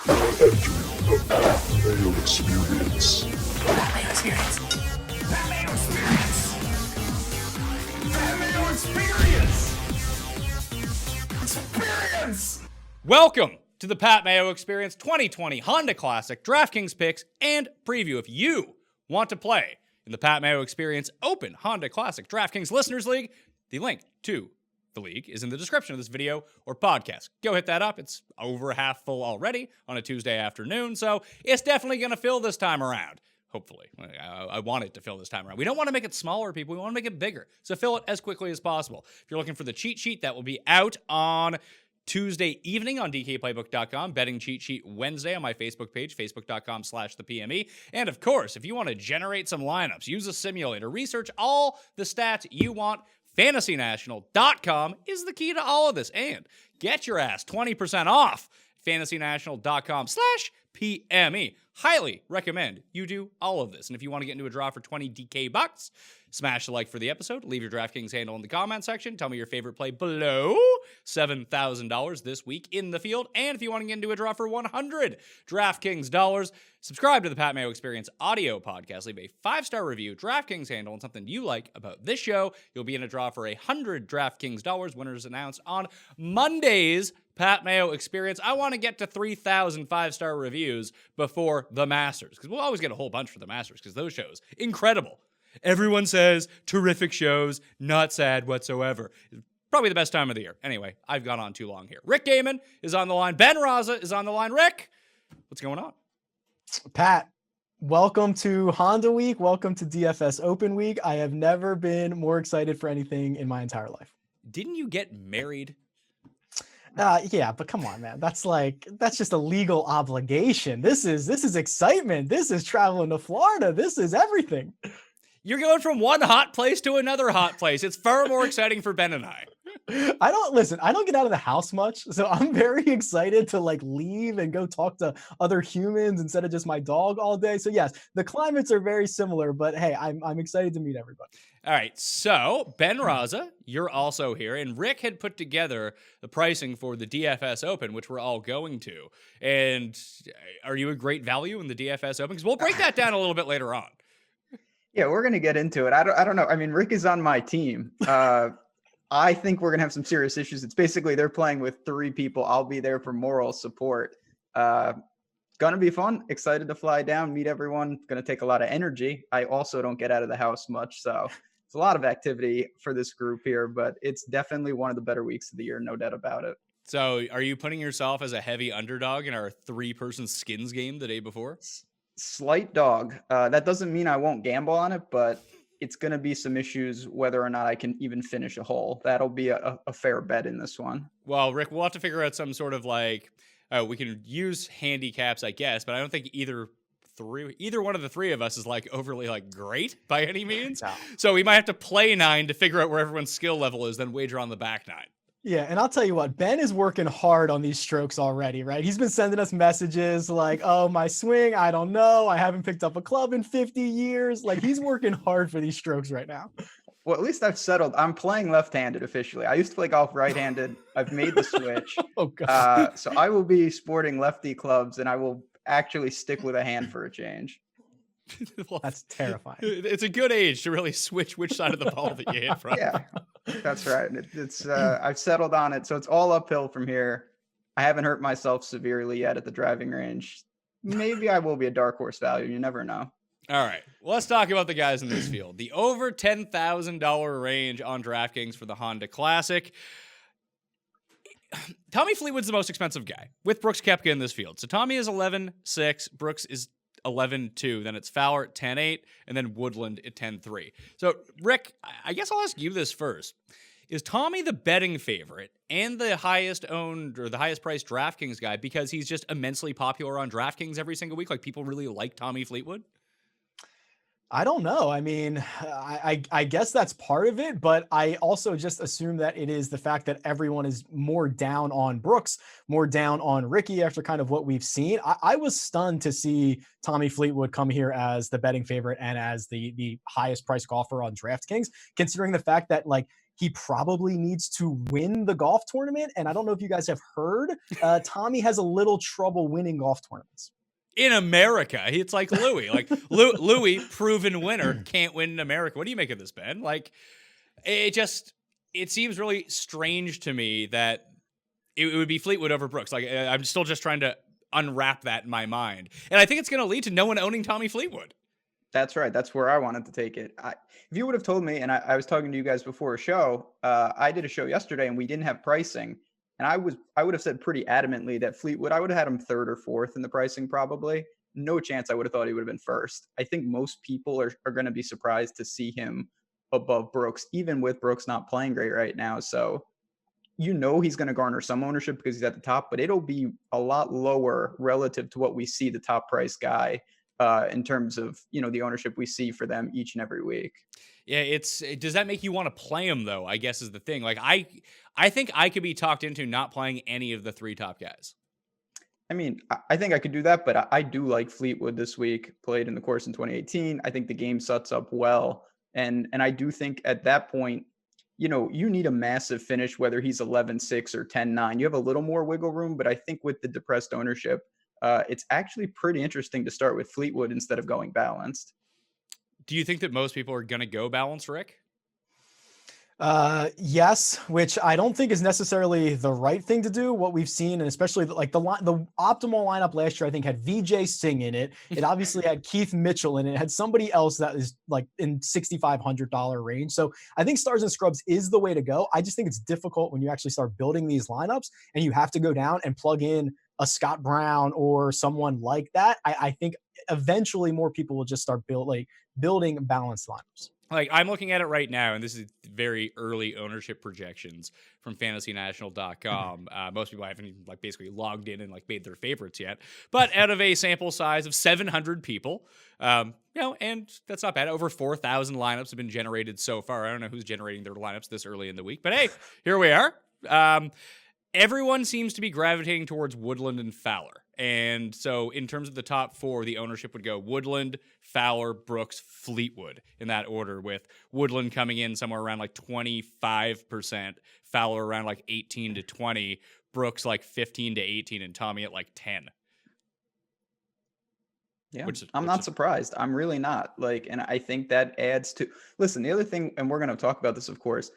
The Mayo Experience. Mayo Experience. Mayo Experience. Mayo Experience. Experience. Welcome to the Pat Mayo Experience 2020 Honda Classic DraftKings picks and preview. If you want to play in the Pat Mayo Experience Open Honda Classic DraftKings Listeners League, the link to the league is in the description of this video or podcast. Go hit that up. It's over half full already on a Tuesday afternoon, so it's definitely going to fill this time around. Hopefully. I want it to fill this time around. We don't want to make it smaller, people. We want to make it bigger. So fill it as quickly as possible. If you're looking for the cheat sheet, that will be out on Tuesday evening on dkplaybook.com, betting cheat sheet Wednesday on my Facebook page, facebook.com/thepme. And of course, if you want to generate some lineups, use a simulator, research all the stats you want, fantasynational.com is the key to all of this. And get your ass 20% off fantasynational.com/PME. Highly recommend you do all of this. And if you want to get into a draw for 20 DK bucks, smash the like for the episode, leave your DraftKings handle in the comment section, tell me your favorite play below $7,000 this week in the field. And if you want to get into a draw for 100 DraftKings dollars, subscribe to the Pat Mayo Experience audio podcast, leave a 5-star review, DraftKings handle, and something you like about this show. You'll be in a draw for 100 DraftKings dollars. Winners announced on Monday's Pat Mayo Experience. I want to get to 3,000 5-star reviews before the Masters, because we'll always get a whole bunch for the Masters, because those shows, incredible. Everyone says terrific shows, not sad whatsoever. Probably the best time of the year. Anyway, I've gone on too long here. Rick Gehman is on the line. Ben Rasa is on the line. Rick, what's going on? Pat, welcome to Honda Week. Welcome to DFS Open Week. I have never been more excited for anything in my entire life. Didn't you get married? Yeah, but come on, man. That's just a legal obligation. This is excitement. This is traveling to Florida. This is everything. You're going from one hot place to another hot place. It's far more exciting for Ben and I. I don't get out of the house much, so I'm very excited to leave and go talk to other humans instead of just my dog all day. So yes, the climates are very similar, but hey, I'm excited to meet everybody. All right, so Ben Rasa, you're also here, and Rick had put together the pricing for the DFS Open, which we're all going to. And are you a great value in the DFS Open? Because we'll break that down a little bit later on. Yeah, we're going to get into it. I don't know. I mean, Rick is on my team. I think we're going to have some serious issues. It's basically they're playing with 3 people. I'll be there for moral support. Going to be fun. Excited to fly down, meet everyone. Going to take a lot of energy. I also don't get out of the house much, so it's a lot of activity for this group here, but it's definitely one of the better weeks of the year, no doubt about it. So are you putting yourself as a heavy underdog in our 3-person skins game the day before? Slight dog. That doesn't mean I won't gamble on it, but it's going to be some issues whether or not I can even finish a hole. That'll be a fair bet in this one. Well, Rick, we'll have to figure out some sort of we can use handicaps, I guess, but I don't think either one of the 3 of us is overly great by any means. No. So we might have to play 9 to figure out where everyone's skill level is, then wager on the back 9. Yeah, and I'll tell you what, Ben is working hard on these strokes already, right? He's been sending us messages like, oh, my swing, I don't know. I haven't picked up a club in 50 years. He's working hard for these strokes right now. Well, at least I've settled. I'm playing left-handed officially. I used to play golf right-handed. I've made the switch. Oh, God. So I will be sporting lefty clubs, and I will actually stick with a hand for a change. Well, that's terrifying. It's a good age to really switch which side of the ball that you hit from. Yeah, that's right. It's I've settled on it, so it's all uphill from here. I haven't hurt myself severely yet at the driving range. Maybe I will be a dark horse value. You never know. All right, well, let's talk about the guys in this field. The over $10,000 range on DraftKings for the Honda Classic. Tommy Fleetwood's the most expensive guy with Brooks Koepka in this field. So Tommy is 11.6, Brooks is 11.2, then it's Fowler at 10.8, and then Woodland at 10.3. So, Rick, I guess I'll ask you this first. Is Tommy the betting favorite and the highest owned or the highest priced DraftKings guy because he's just immensely popular on DraftKings every single week? People really like Tommy Fleetwood? I don't know. I mean, I guess that's part of it, but I also just assume that it is the fact that everyone is more down on Brooks, more down on Ricky after kind of what we've seen. I was stunned to see Tommy Fleetwood come here as the betting favorite and as the highest priced golfer on DraftKings, considering the fact that he probably needs to win the golf tournament. And I don't know if you guys have heard, Tommy has a little trouble winning golf tournaments. In America, it's like Louis. Like Louis, proven winner, can't win in America. What do you make of this, Ben? Like, it seems really strange to me that it would be Fleetwood over Brooks. Like, I'm still just trying to unwrap that in my mind. And I think it's going to lead to no one owning Tommy Fleetwood. That's right. That's where I wanted to take it. If you would have told me, and I was talking to you guys before a show, I did a show yesterday and we didn't have pricing. And I would have said pretty adamantly that Fleetwood, I would have had him third or fourth in the pricing probably. No chance I would have thought he would have been first. I think most people are going to be surprised to see him above Brooks, even with Brooks not playing great right now. So, he's going to garner some ownership because he's at the top, but it'll be a lot lower relative to what we see the top price guy in terms of, the ownership we see for them each and every week. Yeah, does that make you want to play him though? I guess is the thing. Like I think I could be talked into not playing any of the three top guys. I mean, I think I could do that, but I do like Fleetwood this week, played in the course in 2018. I think the game sets up well. And I do think at that point, you need a massive finish, whether he's 11-6 or 10-9. You have a little more wiggle room, but I think with the depressed ownership, it's actually pretty interesting to start with Fleetwood instead of going balanced. Do you think that most people are going to go balanced, Rick? Yes, which I don't think is necessarily the right thing to do. What we've seen, and especially like the optimal lineup last year, I think had VJ Singh in it. It obviously had Keith Mitchell in it. It had somebody else that is like in $6,500 range. So I think Stars and Scrubs is the way to go. I just think it's difficult when you actually start building these lineups and you have to go down and plug in a Scott Brown or someone like that. I think eventually more people will just start building balanced lineups. Like I'm looking at it right now, and this is very early ownership projections from fantasynational.com. Most people haven't even basically logged in and made their favorites yet, but out of a sample size of 700 people, and that's not bad. Over 4,000 lineups have been generated so far. I don't know who's generating their lineups this early in the week, but hey, here we are. Everyone seems to be gravitating towards Woodland and Fowler. And so in terms of the top four, the ownership would go Woodland, Fowler, Brooks, Fleetwood in that order, with Woodland coming in somewhere around 25%, Fowler around 18 to 20, Brooks 15 to 18, and Tommy at 10. Yeah, I'm not surprised. I'm really not. And I think that adds to, listen, the other thing, and we're going to talk about this, of course,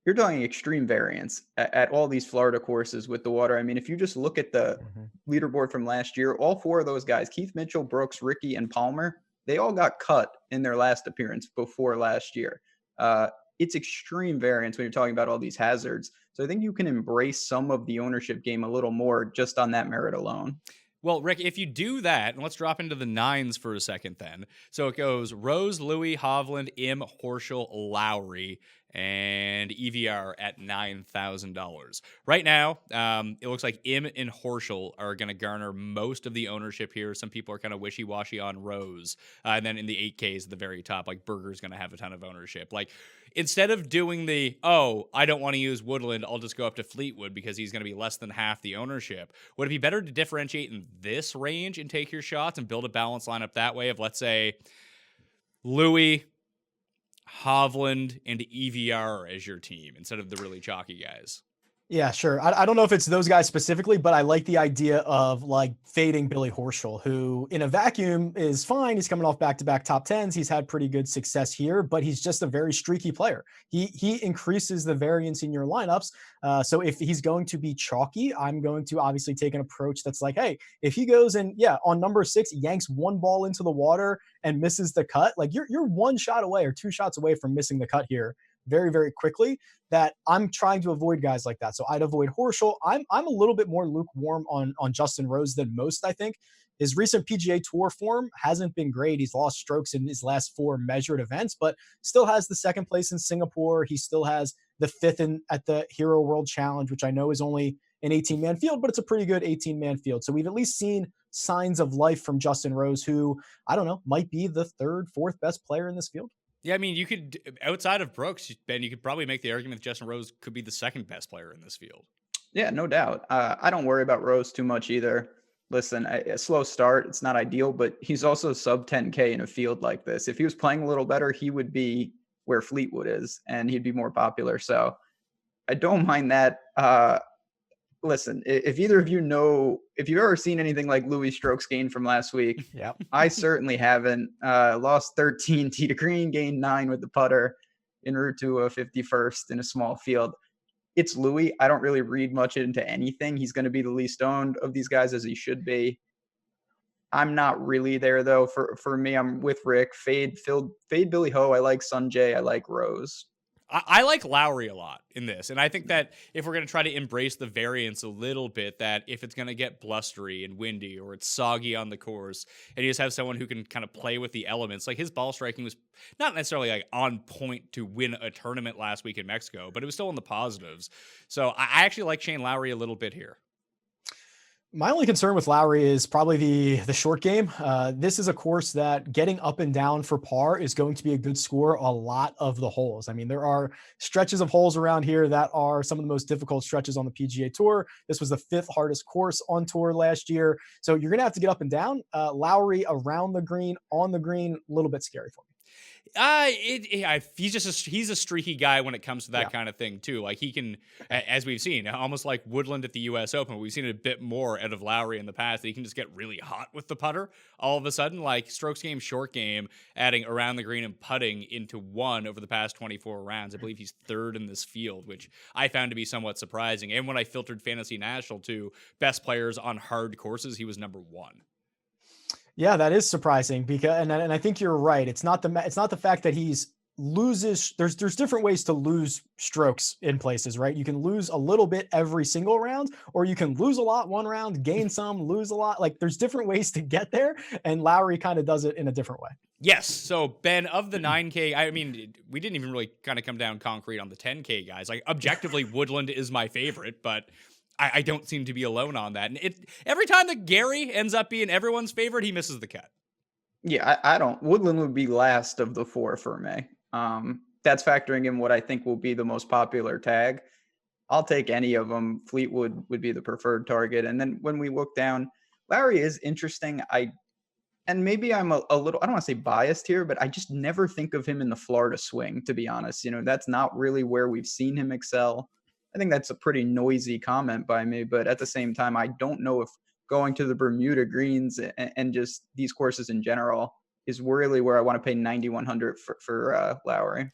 you're talking extreme variance at all these Florida courses with the water. I mean, if you just look at the leaderboard from last year, all four of those guys, Keith Mitchell, Brooks, Ricky, and Palmer, they all got cut in their last appearance before last year. It's extreme variance when you're talking about all these hazards. So I think you can embrace some of the ownership game a little more just on that merit alone. Well, Rick, if you do that, and let's drop into the nines for a second then. So it goes Rose, Louis, Hovland, Im, Horschel, Lowry, and EVR at $9,000. Right now, it looks like Im and Horschel are going to garner most of the ownership here. Some people are kind of wishy-washy on Rose. And then in the 8Ks at the very top, Berger's going to have a ton of ownership. Instead of doing I don't want to use Woodland, I'll just go up to Fleetwood because he's going to be less than half the ownership. Would it be better to differentiate in this range and take your shots and build a balanced lineup that way of, let's say, Louis, Hovland, and EVR as your team instead of the really chalky guys? Yeah, sure. I don't know if it's those guys specifically, but I like the idea of fading Billy Horschel, who in a vacuum is fine. He's coming off back-to-back top 10s. He's had pretty good success here, but he's just a very streaky player. He increases the variance in your lineups. So if he's going to be chalky, I'm going to obviously take an approach that's hey, if he goes and on number 6, yanks one ball into the water and misses the cut, you're one shot away or two shots away from missing the cut here very, very quickly, that I'm trying to avoid guys like that. So I'd avoid Horschel. I'm a little bit more lukewarm on Justin Rose than most, I think. His recent PGA Tour form hasn't been great. He's lost strokes in his last 4 measured events, but still has the 2nd place in Singapore. He still has the 5th at the Hero World Challenge, which I know is only an 18-man field, but it's a pretty good 18-man field. So we've at least seen signs of life from Justin Rose, who, I don't know, might be the 3rd, 4th best player in this field. Yeah, I mean, you could, outside of Brooks, Ben, you could probably make the argument that Justin Rose could be the 2nd best player in this field. Yeah, no doubt. I don't worry about Rose too much either. Listen, a slow start, it's not ideal, but he's also sub 10K in a field like this. If he was playing a little better, he would be where Fleetwood is, and he'd be more popular. So I don't mind that. Listen, if either of you know, if you've ever seen anything like Louis strokes gained from last week, Yep. I certainly haven't. Lost 13 tee to green, gained 9 with the putter en route to a 51st in a small field. It's Louis. I don't really read much into anything. He's going to be the least owned of these guys, as he should be. I'm not really there, though. For me, I'm with Rick. Fade Billy Ho. I like Sunjay. I like Rose. I like Lowry a lot in this. And I think that if we're going to try to embrace the variance a little bit, that if it's going to get blustery and windy or it's soggy on the course, and you just have someone who can kind of play with the elements, like his ball striking was not necessarily like on point to win a tournament last week in Mexico, but it was still in the positives. So I actually like Shane Lowry a little bit here. My only concern with Lowry is probably the short game. This is a course that getting up and down for par is going to be a good score a lot of the holes. I mean, there are stretches of holes around here that are some of the most difficult stretches on the PGA Tour. This was the 5th hardest course on tour last year. So you're going to have to get up and down. Lowry around the green, on the green, a little bit scary for me. He's a streaky guy when it comes to that kind of thing too. Like he can, as we've seen, almost like Woodland at the U.S. Open. We've seen it a bit more out of Lowry in the past. That he can just get really hot with the putter all of a sudden. Like strokes game, short game, adding around the green and putting into one over the past 24 rounds. I believe he's 3rd in this field, which I found to be somewhat surprising. And when I filtered Fantasy National to best players on hard courses, he was number 1. Yeah, that is surprising because, and I think you're right. It's not the fact that he's loses. There's different ways to lose strokes in places, right? You can lose a little bit every single round, or you can lose a lot one round, gain some, lose a lot. Like there's different ways to get there, and Lowry kind of does it in a different way. Yes. So Ben, of the 9K, I mean, we didn't even really kind of come down concrete on the 10K guys. Like objectively, Woodland is my favorite, but I don't seem to be alone on that. And every time that Gary ends up being everyone's favorite, he misses the cut. Yeah, I don't. Woodland would be last of the 4 for me. That's factoring in what I think will be the most popular tag. I'll take any of them. Fleetwood would be the preferred target. And then when we look down, Lowry is interesting. And maybe I'm a little, I don't want to say biased here, but I just never think of him in the Florida swing, to be honest. You know, that's not really where we've seen him excel. I think that's a pretty noisy comment by me, but at the same time, I don't know if going to the Bermuda greens and just these courses in general is really where I want to pay 9,100 for Lowry.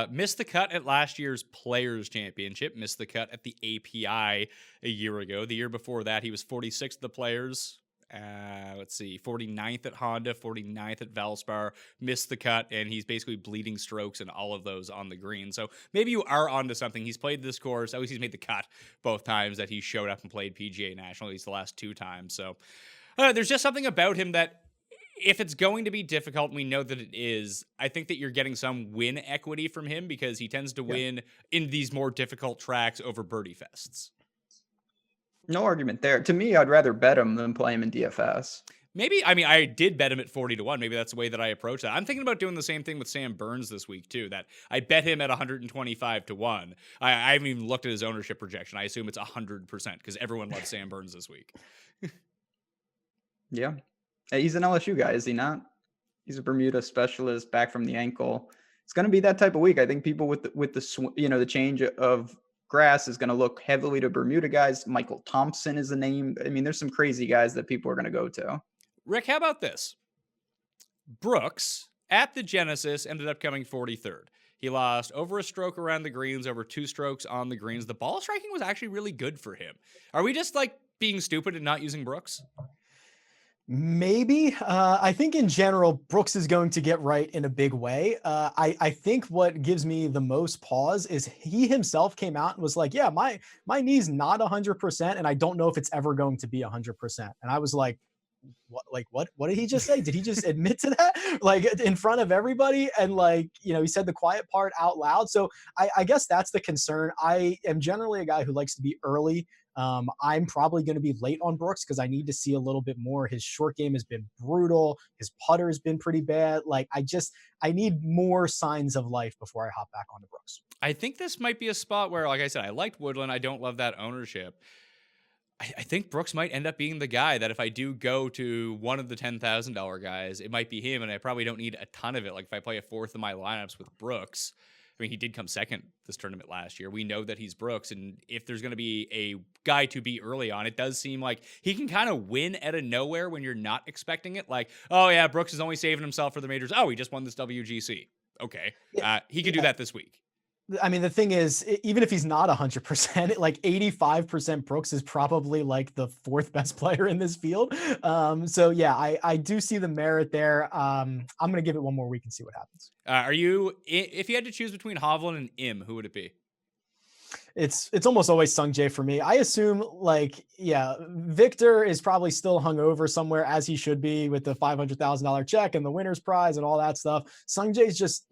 Missed the cut at last year's Players Championship. Missed the cut at the API a year ago. The year before that, he was 46th at the Players. 49th at Honda, 49th at Valspar, missed the cut, and he's basically bleeding strokes in all of those on the green. So maybe you are onto something. He's played this course. At least he's made the cut both times that he showed up and played PGA National, at least the last 2 times. So there's just something about him that if it's going to be difficult, and we know that it is, I think that you're getting some win equity from him because he tends to win in these more difficult tracks over birdie fests. No argument there. To me, I'd rather bet him than play him in DFS. Maybe, I mean, I did bet him at 40-1. Maybe that's the way that I approach that. I'm thinking about doing the same thing with Sam Burns this week, too, that I bet him at 125-1. I haven't even looked at his ownership projection. I assume it's 100% because everyone loves Sam Burns this week. Yeah. He's an LSU guy, is he not? He's a Bermuda specialist back from the ankle. It's going to be that type of week. I think people with the change of grass is going to look heavily to Bermuda guys. Michael Thompson is a name. I mean, there's some crazy guys that people are going to go to. Rick, how about this? Brooks at the Genesis ended up coming 43rd. He lost over a stroke around the greens, over 2 strokes on the greens. The ball striking was actually really good for him. Are we just like being stupid and not using Brooks? Maybe. I think in general, Brooks is going to get right in a big way. I think what gives me the most pause is he himself came out and was like, yeah, my knee's not 100%. And I don't know if it's ever going to be 100%. And I was like, what did he just say? Did he just admit to that? Like in front of everybody? And he said the quiet part out loud. So I guess that's the concern. I am generally a guy who likes to be early. I'm probably going to be late on Brooks because I need to see a little bit more. His short game has been brutal. His putter has been pretty bad. I need more signs of life before I hop back onto Brooks. I think this might be a spot where, like I said, I liked Woodland. I don't love that ownership. I think Brooks might end up being the guy that if I do go to one of the $10,000 guys, it might be him, and I probably don't need a ton of it. Like if I play a fourth of my lineups with Brooks, I mean, he did come second this tournament last year. We know that he's Brooks, and if there's going to be a guy to be early on, it does seem like he can kind of win out of nowhere when you're not expecting it. Like, oh yeah, Brooks is only saving himself for the majors. Oh, he just won this WGC. Okay, he could do that this week. I mean, the thing is, even if he's not 100%, like 85% Brooks is probably like the fourth best player in this field. So yeah, I do see the merit there. I'm going to give it one more week and see what happens. If you had to choose between Hovland and Im, who would it be? It's almost always Sung Jae for me. I assume Victor is probably still hungover somewhere, as he should be, with the $500,000 check and the winner's prize and all that stuff. Sung Jae's just,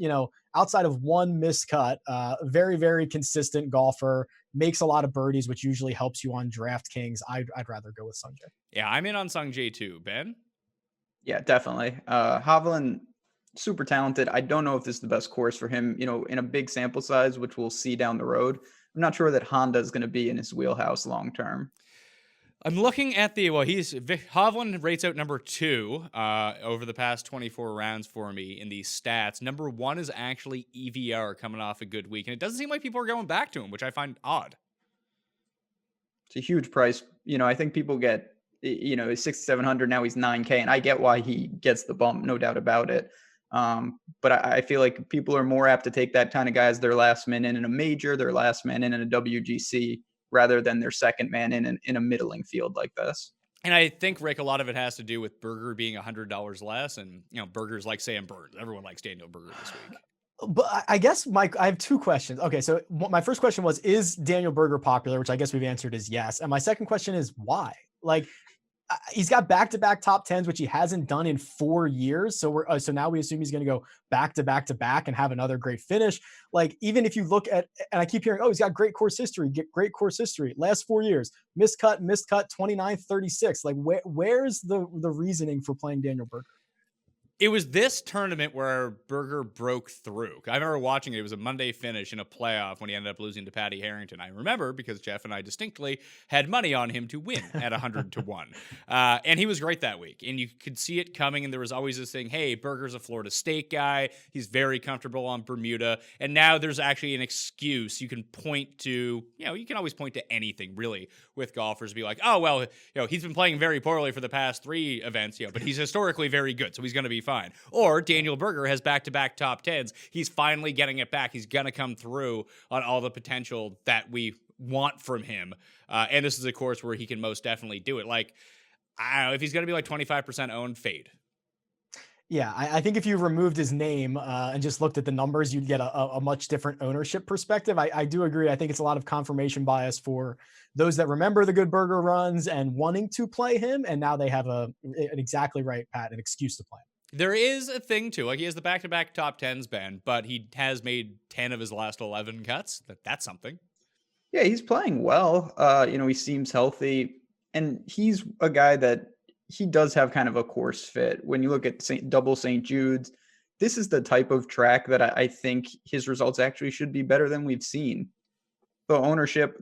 outside of one miscut, very, very consistent golfer, makes a lot of birdies, which usually helps you on DraftKings. I'd rather go with Sung Jae. Yeah, I'm in on Sung Jae too. Ben? Yeah, definitely. Hovland, super talented. I don't know if this is the best course for him, in a big sample size, which we'll see down the road. I'm not sure that Honda is going to be in his wheelhouse long term. I'm looking at Hovland rates out number 2 over the past 24 rounds for me in these stats. Number 1 is actually EVR coming off a good week, and it doesn't seem like people are going back to him, which I find odd. It's a huge price. I think people get, he's 6,700, now he's 9K, and I get why he gets the bump, no doubt about it. But I feel like people are more apt to take that kind of guy as their last man in a major, their last man in a WGC, rather than their second man in a middling field like this. And I think, Rick, a lot of it has to do with Berger being $100 less. And, Berger's like Sam Burns. Everyone likes Daniel Berger this week. But I guess, Mike, I have 2 questions. Okay, so my first question was, is Daniel Berger popular? Which I guess we've answered is yes. And my second question is why? Like, he's got back-to-back top 10s, which he hasn't done in 4 years. So so now we assume he's going to go back-to-back and have another great finish. Like, even if you look at, and I keep hearing, he's got great course history, last 4 years, miscut, 29th, 36. Like, where's the reasoning for playing Daniel Berger? It was this tournament where Berger broke through. I remember watching it. It was a Monday finish in a playoff when he ended up losing to Patty Harrington. I remember because Jeff and I distinctly had money on him to win at 100 to 1. And he was great that week. And you could see it coming. And there was always this thing, hey, Berger's a Florida State guy. He's very comfortable on Bermuda. And now there's actually an excuse you can point to. You can always point to anything, really, with golfers. Be like, oh, well, he's been playing very poorly for the past 3 events, but he's historically very good. So he's going to be fine. Or Daniel Berger has back-to-back top 10s. He's finally getting it back. He's going to come through on all the potential that we want from him. And this is a course where he can most definitely do it. Like, I don't know, if he's going to be like 25% owned, fade. Yeah, I think if you removed his name and just looked at the numbers, you'd get a much different ownership perspective. I do agree. I think it's a lot of confirmation bias for those that remember the good Berger runs and wanting to play him. And now they have an exactly right, Pat, an excuse to play him. There is a thing, too. Like, he has the back-to-back top 10s, Ben, but he has made 10 of his last 11 cuts. That's something. Yeah, he's playing well. He seems healthy. And he's a guy that he does have kind of a course fit. When you look at double St. Jude's, this is the type of track that I think his results actually should be better than we've seen. The ownership,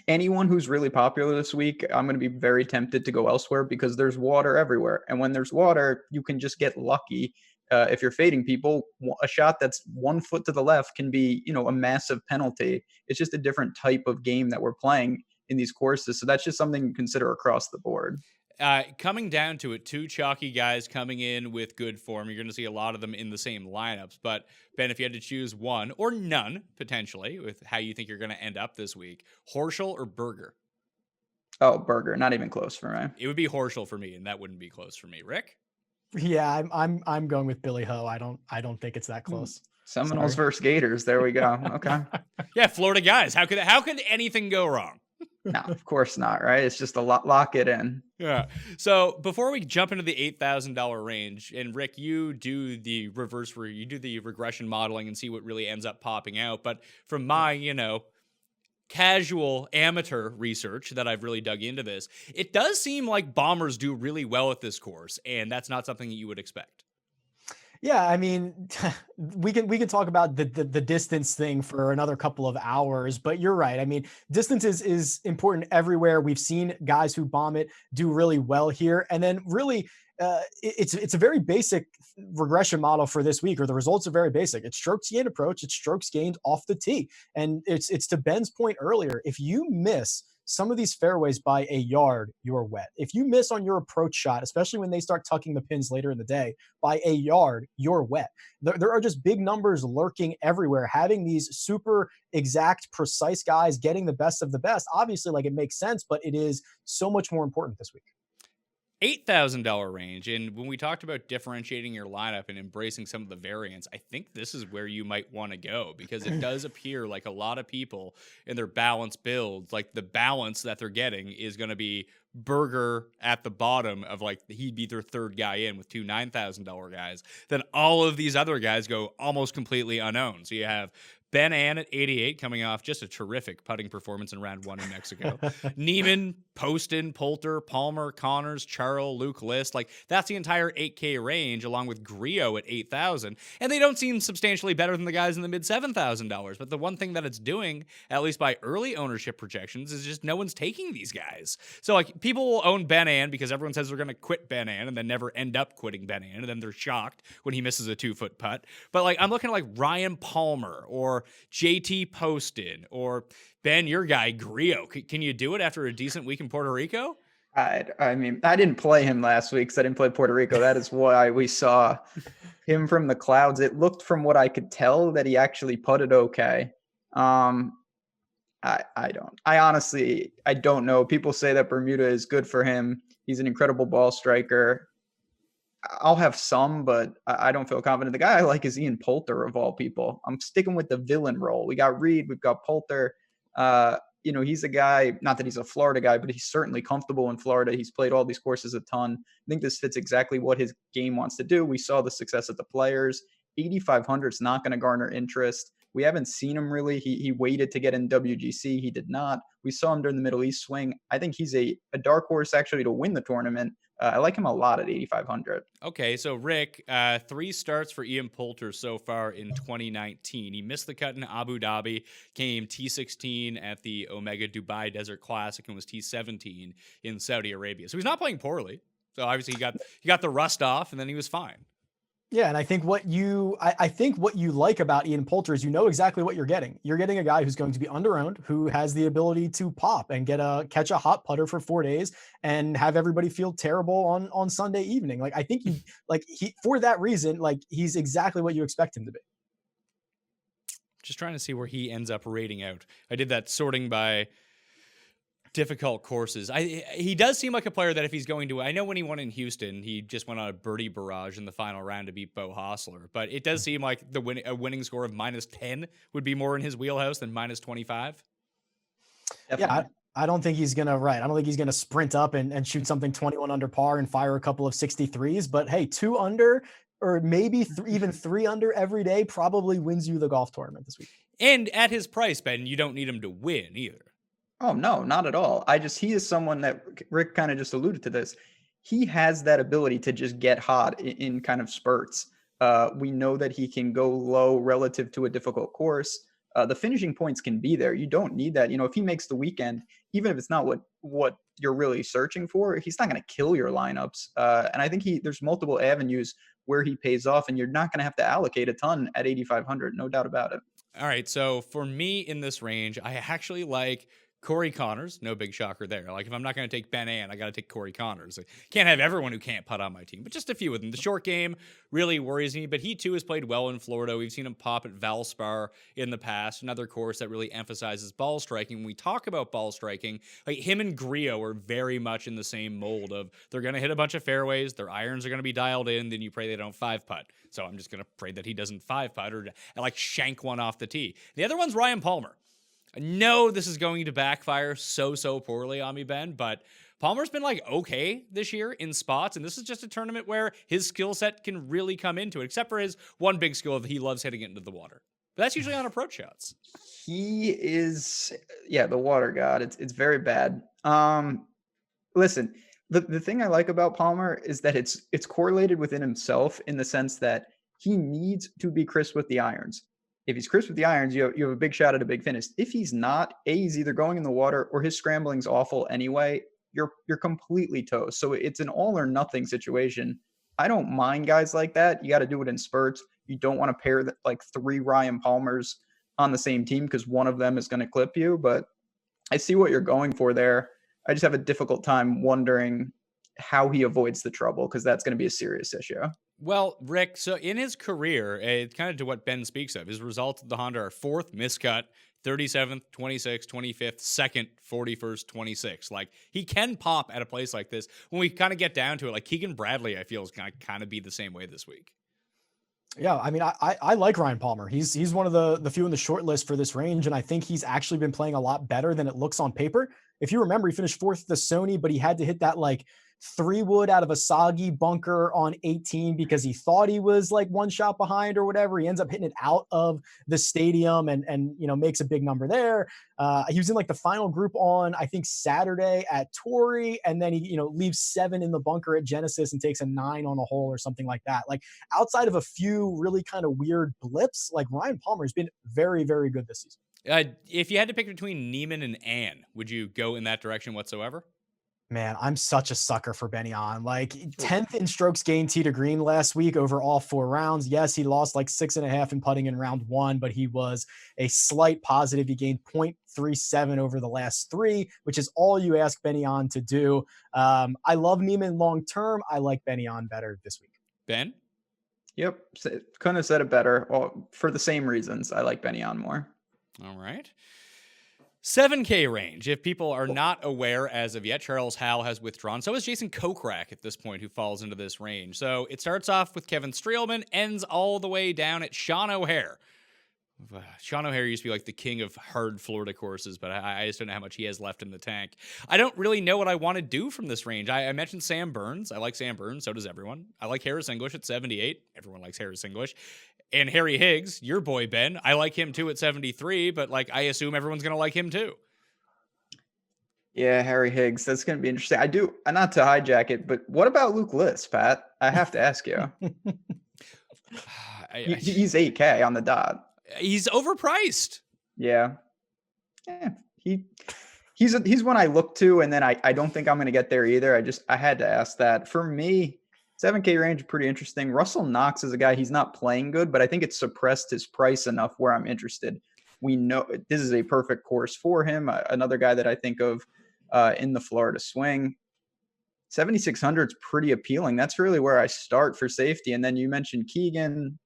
anyone who's really popular this week, I'm going to be very tempted to go elsewhere because there's water everywhere. And when there's water, you can just get lucky. If you're fading people, a shot that's 1 foot to the left can be, a massive penalty. It's just a different type of game that we're playing in these courses. So that's just something to consider across the board. Coming down to it, 2 chalky guys coming in with good form. You're going to see a lot of them in the same lineups. But, Ben, if you had to choose one or none, potentially, with how you think you're going to end up this week, Horschel or Berger? Oh, Berger. Not even close for me. It would be Horschel for me, and that wouldn't be close for me. Rick? Yeah, I'm going with Billy Ho. I don't think it's that close. Seminoles versus Gators. There we go. Okay. Yeah, Florida guys. How could anything go wrong? No, of course not, right? It's just lock it in. Yeah. So before we jump into the $8,000 range, and Rick, you do the reverse where you do the regression modeling and see what really ends up popping out. But from my, casual amateur research that I've really dug into this, it does seem like bombers do really well at this course, and that's not something that you would expect. Yeah, I mean, we can talk about the distance thing for another couple of hours, but you're right. I mean, distance is important everywhere. We've seen guys who bomb it do really well here, and then really, it's a very basic regression model for this week, or the results are very basic. It's strokes gained approach, it's strokes gained off the tee, and it's to Ben's point earlier. If you miss some of these fairways by a yard, you're wet. If you miss on your approach shot, especially when they start tucking the pins later in the day, by a yard, you're wet. There are just big numbers lurking everywhere. Having these super exact, precise guys getting the best of the best, obviously, like, it makes sense, but it is so much more important this week. $8,000 range. And when we talked about differentiating your lineup and embracing some of the variants, I think this is where you might want to go, because it does appear like a lot of people in their balance builds, like the balance that they're getting is going to be Berger at the bottom of, like, he'd be their third guy in with two $9,000 guys. Then all of these other guys go almost completely unowned. So you have Ben Ann at 88 coming off just a terrific putting performance in round one in Mexico. Neiman, Poston, Poulter, Palmer, Connors, Charles, Luke List. Like, that's the entire 8K range, along with Griot at 8,000. And they don't seem substantially better than the guys in the mid $7,000. But the one thing that it's doing, at least by early ownership projections, is just no one's taking these guys. So, like, people will own Ben Ann because everyone says they're going to quit Ben Ann and then never end up quitting Ben Ann. And then they're shocked when he misses a 2-foot putt. But, like, I'm looking at, like, Ryan Palmer or JT Poston or Ben, your guy, Griot. Can you do it after a decent week in Puerto Rico? I mean, I didn't play him last week because I didn't play Puerto Rico. That is why we saw him from the clouds. It looked, from what I could tell, that he actually putted okay. I honestly don't know. People say that Bermuda is good for him. He's an incredible ball striker. I'll have some, but I don't feel confident. The guy I like is Ian Poulter, of all people. I'm sticking with the villain role. We got Reed, we've got Poulter. He's a guy, not that he's a Florida guy, but he's certainly comfortable in Florida. He's played all these courses a ton. I think this fits exactly what his game wants to do. We saw the success at the Players. 8,500 is not going to garner interest. We haven't seen him really. He waited to get in WGC. He did not. We saw him during the Middle East swing. I think he's a dark horse actually to win the tournament. I like him a lot at 8,500. Okay, so Rick, 3 starts for Ian Poulter so far in 2019. He missed the cut in Abu Dhabi, came T16 at the Omega Dubai Desert Classic, and was T17 in Saudi Arabia. So he's not playing poorly. So obviously he got the rust off, and then he was fine. Yeah, and I think what you like about Ian Poulter is you know exactly what you're getting. You're getting a guy who's going to be underowned, who has the ability to pop and catch a hot putter for 4 days and have everybody feel terrible on Sunday evening. Like, I think for that reason, like, he's exactly what you expect him to be. Just trying to see where he ends up rating out. I did that sorting by difficult courses. He does seem like a player that if he's going to, I know when he won in Houston, he just went on a birdie barrage in the final round to beat Bo Hostler, but it does seem like a winning score of -10 would be more in his wheelhouse than -25. Yeah, I don't think he's gonna I don't think he's gonna sprint up and shoot something 21 under par and fire a couple of 63s, but hey, 2 under or maybe even 3 under every day probably wins you the golf tournament this week. And at his price, Ben, you don't need him to win either. Oh, no, not at all. He is someone that Rick kind of just alluded to this. He has that ability to just get hot in kind of spurts. We know that he can go low relative to a difficult course. The finishing points can be there. You don't need that. If he makes the weekend, even if it's not what you're really searching for, he's not going to kill your lineups. And I think there's multiple avenues where he pays off, and you're not going to have to allocate a ton at 8,500. No doubt about it. All right. So for me in this range, I actually like Corey Connors, no big shocker there. Like, if I'm not going to take Ben Ann, I got to take Corey Connors. I can't have everyone who can't putt on my team, but just a few of them. The short game really worries me, but he too has played well in Florida. We've seen him pop at Valspar in the past, another course that really emphasizes ball striking. When we talk about ball striking, like, him and Griot are very much in the same mold of they're going to hit a bunch of fairways, their irons are going to be dialed in, then you pray they don't 5-putt. So I'm just going to pray that he doesn't 5-putt or like shank one off the tee. The other one's Ryan Palmer. I know this is going to backfire so poorly on me, Ben, but Palmer's been like okay this year in spots, and this is just a tournament where his skill set can really come into it, except for his one big skill that he loves hitting it into the water. But that's usually on approach shots. He is, the water god. It's very bad. Listen, the thing I like about Palmer is that it's correlated within himself in the sense that he needs to be crisp with the irons. If he's crisp with the irons, you have a big shot at a big finish. If he's not, he's either going in the water or his scrambling's awful anyway. You're completely toast. So it's an all or nothing situation. I don't mind guys like that. You got to do it in spurts. You don't want to pair like 3 Ryan Palmers on the same team because one of them is going to clip you. But I see what you're going for there. I just have a difficult time wondering how he avoids the trouble because that's going to be a serious issue. Well, Rick, so in his career, it's kind of to what Ben speaks of. His results at the Honda are 4th, miscut, 37th, 26th, 25th, 2nd, 41st, 26th. Like, he can pop at a place like this. When we kind of get down to it, like Keegan Bradley, I feel, is going to kind of be the same way this week. Yeah, I mean, I like Ryan Palmer. He's one of the few in the short list for this range, and I think he's actually been playing a lot better than it looks on paper. If you remember, he finished 4th at the Sony, but he had to hit that like 3-wood out of a soggy bunker on 18 because he thought he was like 1 shot behind or whatever. He ends up hitting it out of the stadium and makes a big number there. He was in like the final group on, I think, Saturday at Torrey, and then he leaves 7 in the bunker at Genesis and takes a 9 on a hole or something like that. Like, outside of a few really kind of weird blips, like Ryan Palmer has been very, very good this season. If you had to pick between Neiman and Ann, would you go in that direction whatsoever? Man, I'm such a sucker for Benny On. Like 10th in strokes gained tee to green last week over all 4 rounds. Yes, he lost like 6.5 in putting in round 1, but he was a slight positive. He gained 0.37 over the last 3, which is all you ask Benny On to do. I love Neiman long term. I like Benny On better this week. Ben? Yep. Couldn't have said it better. For the same reasons, I like Benny On more. All right. 7K range. If people are not aware as of yet, Charles Howell has withdrawn. So is Jason Kokrak at this point, who falls into this range. So it starts off with Kevin Streelman, ends all the way down at Sean O'Hare. Sean O'Hare used to be like the king of hard Florida courses, but I just don't know how much he has left in the tank. I don't really know what I want to do from this range. I mentioned Sam Burns. I like Sam Burns. So does everyone. I like Harris English at 78. Everyone likes Harris English. And Harry Higgs, your boy, Ben. I like him too at 73, but like I assume everyone's going to like him too. Yeah, Harry Higgs. That's going to be interesting. I do, not to hijack it, but what about Luke List, Pat? I have to ask you. He's 8K on the dot. He's overpriced. Yeah. He's one I look to, and then I don't think I'm going to get there either. I had to ask that. For me, 7K range, pretty interesting. Russell Knox is a guy, he's not playing good, but I think it's suppressed his price enough where I'm interested. We know this is a perfect course for him. Another guy that I think of in the Florida swing. 7,600 is pretty appealing. That's really where I start for safety. And then you mentioned Keegan.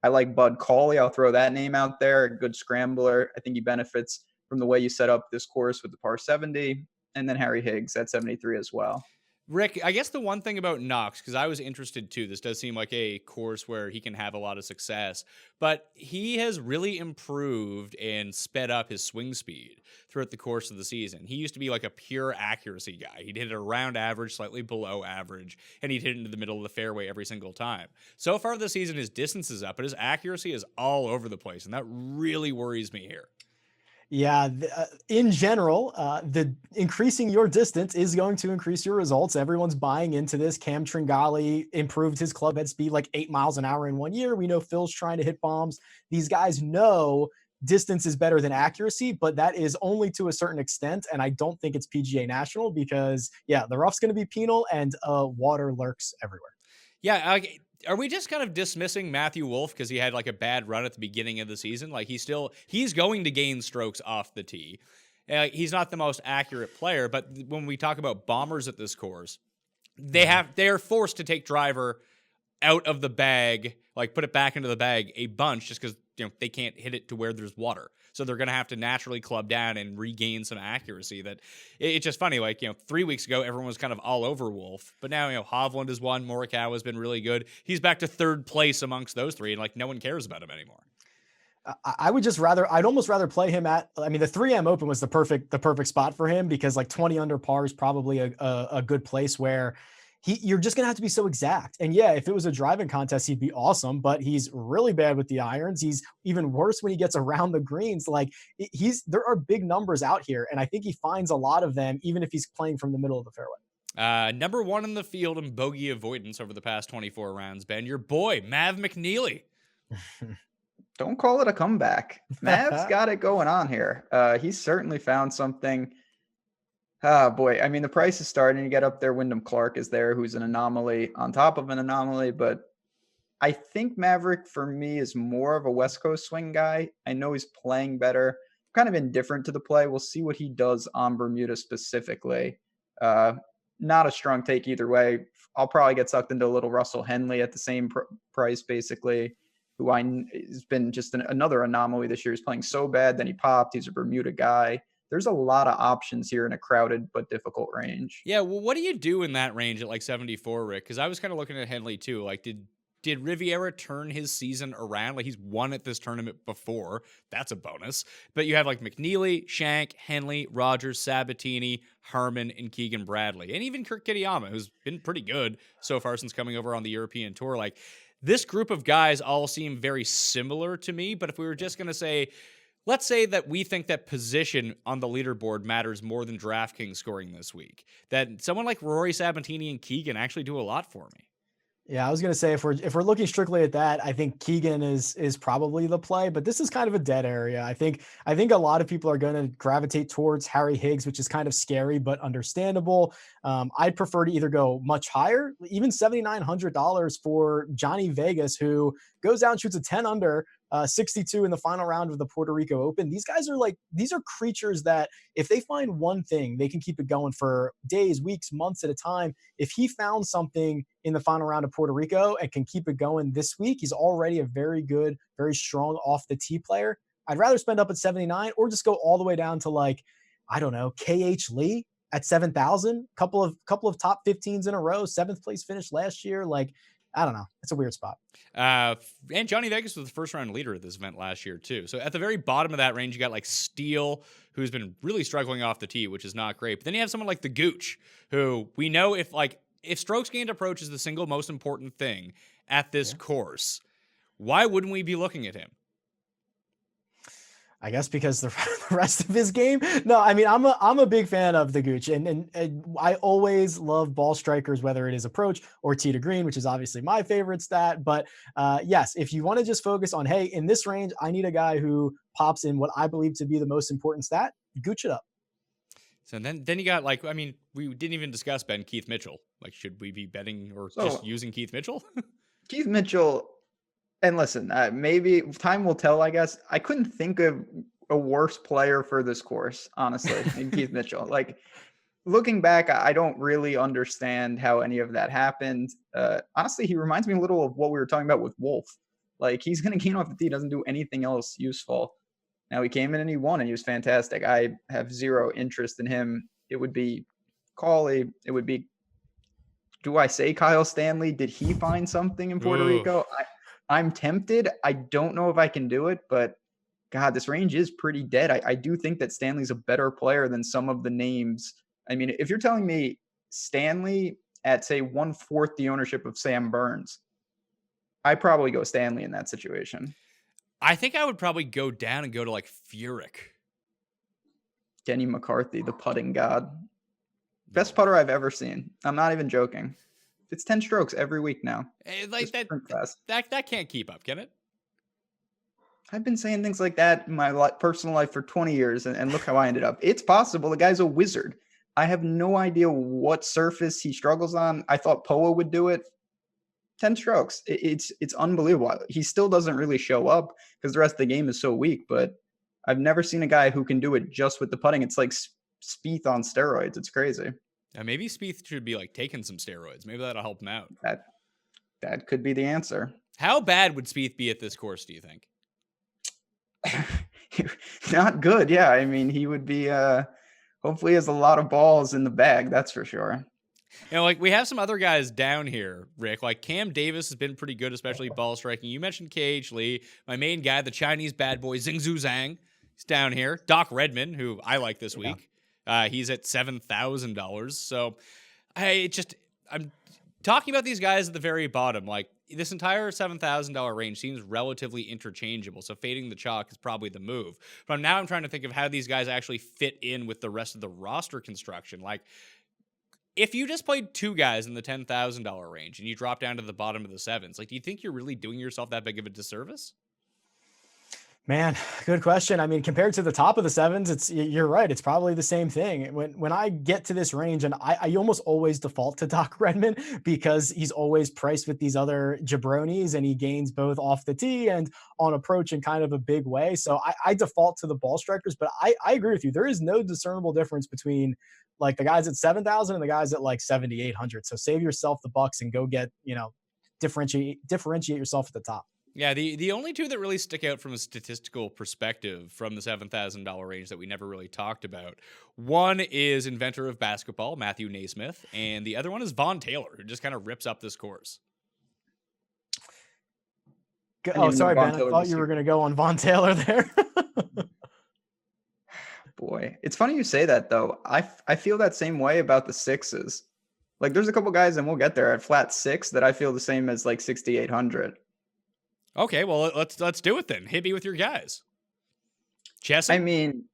I like Bud Cauley. I'll throw that name out there. A good scrambler. I think he benefits from the way you set up this course with the par 70. And then Harry Higgs at 73 as well. Rick, I guess the one thing about Knox, because I was interested too, this does seem like a course where he can have a lot of success, but he has really improved and sped up his swing speed throughout the course of the season. He used to be like a pure accuracy guy. He'd hit it around average, slightly below average, and he'd hit into the middle of the fairway every single time. So far this season, his distance is up, but his accuracy is all over the place, and that really worries me here. Yeah, in general, the increasing your distance is going to increase your results. Everyone's buying into this. Cam Tringali improved his club head speed like 8 miles an hour in 1 year. We know Phil's trying to hit bombs. These guys know distance is better than accuracy, but that is only to a certain extent. And I don't think it's PGA National because, yeah, the rough's going to be penal and water lurks everywhere. Yeah, are we just kind of dismissing Matthew Wolff because he had like a bad run at the beginning of the season? Like he's going to gain strokes off the tee. He's not the most accurate player, but when we talk about bombers at this course, they're forced to take driver out of the bag, like put it back into the bag a bunch just because they can't hit it to where there's water. So they're going to have to naturally club down and regain some accuracy. That it's just funny. Like, 3 weeks ago, everyone was kind of all over Wolff, but now, Hovland has won. Morikawa has been really good. He's back to 3rd place amongst those 3. And like, no one cares about him anymore. I'd almost rather play him the 3M Open was the perfect spot for him because like 20 under par is probably a good place where you're just going to have to be so exact. And yeah, if it was a driving contest, he'd be awesome, but he's really bad with the irons. He's even worse when he gets around the greens. Like there are big numbers out here. And I think he finds a lot of them, even if he's playing from the middle of the fairway. Number one in the field in bogey avoidance over the past 24 rounds, Ben. Your boy, Mav McNeely. Don't call it a comeback. Mav's got it going on here. He's certainly found something. Oh, boy. I mean, the price is starting to get up there. Wyndham Clark is there, who's an anomaly on top of an anomaly. But I think Maverick, for me, is more of a West Coast swing guy. I know he's playing better. I'm kind of indifferent to the play. We'll see what he does on Bermuda specifically. Not a strong take either way. I'll probably get sucked into a little Russell Henley at the same price, basically, who has been just another anomaly this year. He's playing so bad, then he popped. He's a Bermuda guy. There's a lot of options here in a crowded but difficult range. Yeah, well, what do you do in that range at like 74, Rick? Because I was kind of looking at Henley too. Like, did Riviera turn his season around? Like, he's won at this tournament before. That's a bonus. But you have like McNeely, Shank, Henley, Rogers, Sabatini, Harmon, and Keegan Bradley. And even Kurt Kitayama, who's been pretty good so far since coming over on the European Tour. Like, this group of guys all seem very similar to me. But if we were just going to say, let's say that we think that position on the leaderboard matters more than DraftKings scoring this week, that someone like Rory Sabatini and Keegan actually do a lot for me. Yeah, I was gonna say if we're looking strictly at that, I think Keegan is probably the play, but this is kind of a dead area. I think a lot of people are going to gravitate towards Harry Higgs, which is kind of scary but understandable. I'd prefer to either go much higher, even $7,900 for Johnny Vegas, who goes out and shoots a 10 under, 62 in the final round of the Puerto Rico Open. These guys are these are creatures that if they find one thing, they can keep it going for days, weeks, months at a time. If he found something in the final round of Puerto Rico and can keep it going this week, he's already a very good, very strong off the tee player. I'd rather spend up at 79 or just go all the way down to I don't know, KH Lee at 7,000, couple of top 15s in a row, 7th place finish last year. I don't know. It's a weird spot. And Johnny Vegas was the first round leader at this event last year too. So at the very bottom of that range, you got like Steele, who's been really struggling off the tee, which is not great. But then you have someone like the Gooch, who we know if strokes gained approach is the single most important thing at this course, why wouldn't we be looking at him? I guess because the rest of his game. No, I mean, I'm a big fan of the Gooch, and I always love ball strikers, whether it is approach or tee to green, which is obviously my favorite stat. But yes, if you want to just focus on, hey, in this range, I need a guy who pops in what I believe to be the most important stat, Gooch it up. So then you got we didn't even discuss Ben Keith Mitchell. Like, should we be betting or just using Keith Mitchell? Keith Mitchell. And listen, maybe time will tell, I guess. I couldn't think of a worse player for this course, honestly, than Keith Mitchell. Looking back, I don't really understand how any of that happened. Honestly, he reminds me a little of what we were talking about with Wolf. He's going to gain off the tee, doesn't do anything else useful. Now, he came in and he won, and he was fantastic. I have zero interest in him. It would be Cauley. It would be, do I say Kyle Stanley? Did he find something in Puerto Rico? I'm tempted. I don't know if I can do it, but God, this range is pretty dead. I do think that Stanley's a better player than some of the names. I mean, if you're telling me Stanley at, say, 1/4 the ownership of Sam Burns, I'd probably go Stanley in that situation. I think I would probably go down and go to Furyk. Denny McCarthy, the putting god. Best putter I've ever seen. I'm not even joking. It's 10 strokes every week now. That can't keep up, can it? I've been saying things like that in my personal life for 20 years, and look how I ended up. It's possible. The guy's a wizard. I have no idea what surface he struggles on. I thought Poa would do it. 10 strokes. It's unbelievable. He still doesn't really show up because the rest of the game is so weak, but I've never seen a guy who can do it just with the putting. It's like Spieth on steroids. It's crazy. Maybe Spieth should be taking some steroids. Maybe that'll help him out. That could be the answer. How bad would Spieth be at this course, do you think? Not good. Yeah. I mean, he would be, hopefully he has a lot of balls in the bag. That's for sure. We have some other guys down here, Rick. Cam Davis has been pretty good, especially ball striking. You mentioned KH Lee, my main guy, the Chinese bad boy, Xingzhu Zhang. He's down here. Doc Redman, who I like this week. He's at $7,000. So I'm talking about these guys at the very bottom. This entire $7,000 range seems relatively interchangeable. So fading the chalk is probably the move. But now I'm trying to think of how these guys actually fit in with the rest of the roster construction. if you just played two guys in the $10,000 range and you drop down to the bottom of the sevens, like, do you think you're really doing yourself that big of a disservice? Man, good question. I mean, compared to the top of the sevens, you're right. It's probably the same thing. When I get to this range, and I almost always default to Doc Redman because he's always priced with these other jabronis, and he gains both off the tee and on approach in kind of a big way. So I default to the ball strikers, but I agree with you. There is no discernible difference between like the guys at 7,000 and the guys at like 7,800. So save yourself the bucks and go get, differentiate yourself at the top. Yeah, the only two that really stick out from a statistical perspective from the $7,000 range that we never really talked about. One is inventor of basketball, Matthew Naismith, and the other one is Von Taylor, who just kind of rips up this course. Oh, sorry, Ben. I thought you were going to go on Von Taylor there. Boy, it's funny you say that, though. I feel that same way about the sixes. Like, there's a couple guys, and we'll get there, at flat six that I feel the same as like 6,800. Okay, well, let's do it then. Hit me with your guys. Chesson? I mean,